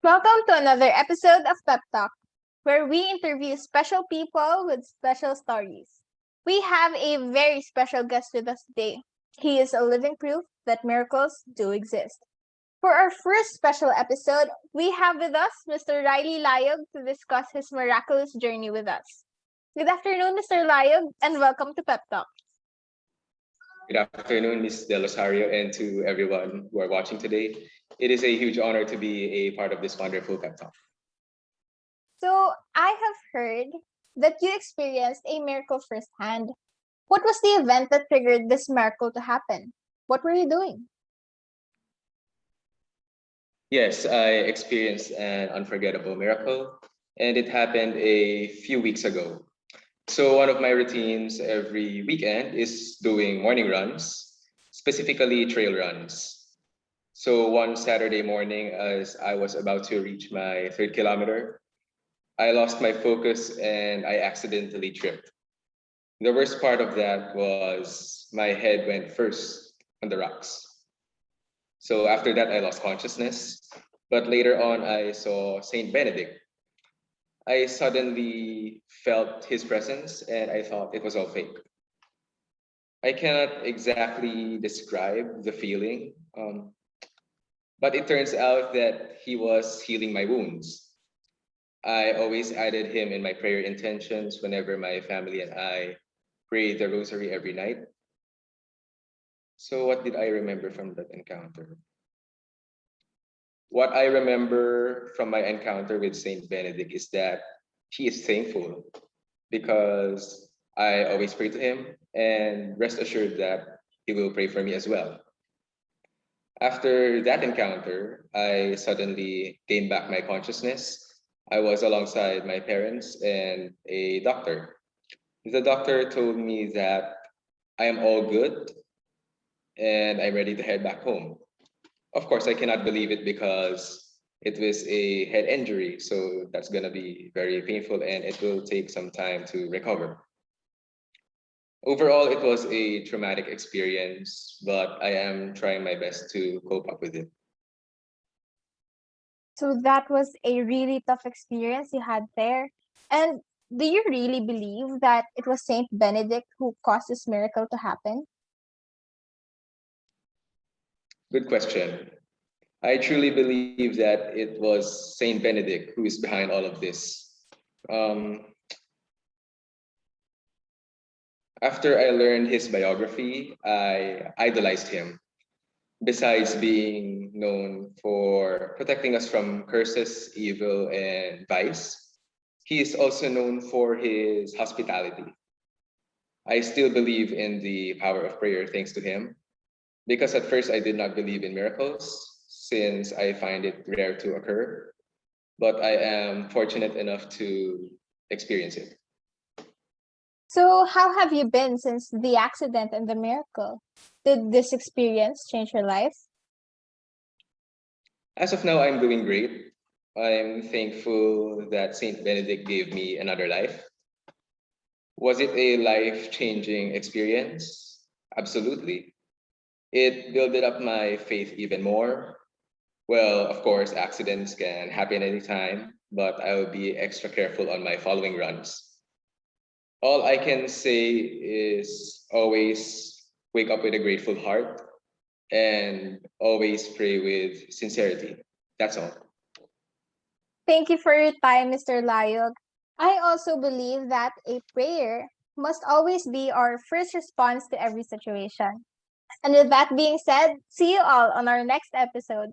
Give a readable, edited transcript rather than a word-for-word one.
Welcome to another episode of Pep Talk, where we interview special people with special stories. We have a very special guest with us today. He is a living proof that miracles do exist. For our first special episode, we have with us Mr. Riley Layog to discuss his miraculous journey with us. Good afternoon, Mr. Layog, and welcome to Pep Talk. Good afternoon, Ms. De Losario, and to everyone who are watching today. It is a huge honor to be a part of this wonderful pep talk. So, I have heard that you experienced a miracle firsthand. What was the event that triggered this miracle to happen? What were you doing? Yes, I experienced an unforgettable miracle, and it happened a few weeks ago. So, one of my routines every weekend is doing morning runs, specifically trail runs. So, one Saturday morning, as I was about to reach my third kilometer, I lost my focus and I accidentally tripped. The worst part of that was my head went first on the rocks. So after that, I lost consciousness. But later on, I saw Saint Benedict. I suddenly felt his presence and I thought it was all fake. I cannot exactly describe the feeling, but it turns out that he was healing my wounds. I always added him in my prayer intentions whenever my family and I pray the rosary every night. So, what did I remember from that encounter? What I remember from my encounter with Saint Benedict is that he is thankful because I always pray to him and rest assured that he will pray for me as well. After that encounter, I suddenly gained back my consciousness. I was alongside my parents and a doctor. The doctor told me that I am all good and I'm ready to head back home. Of course, I cannot believe it because it was a head injury. So that's going to be very painful and it will take some time to recover. Overall, it was a traumatic experience, but I am trying my best to cope up with it. So, that was a really tough experience you had there. And do you really believe that it was Saint Benedict who caused this miracle to happen? Good question. I truly believe that it was Saint Benedict who is behind all of this. Um, After I learned his biography, I idolized him. Besides being known for protecting us from curses, evil, and vice, he is also known for his hospitality. I still believe in the power of prayer thanks to him, because at first I did not believe in miracles since I find it rare to occur, but I am fortunate enough to experience it. So, how have you been since the accident and the miracle? Did this experience change your life? As of now, I'm doing great. I'm thankful that Saint Benedict gave me another life. Was it a life changing experience? Absolutely. It built up my faith even more. Well, of course, accidents can happen anytime, but I will be extra careful on my following runs. All I can say is always wake up with a grateful heart and always pray with sincerity. That's all. Thank you for your time, Mr. Layog. I also believe that a prayer must always be our first response to every situation. And with that being said, see you all on our next episode.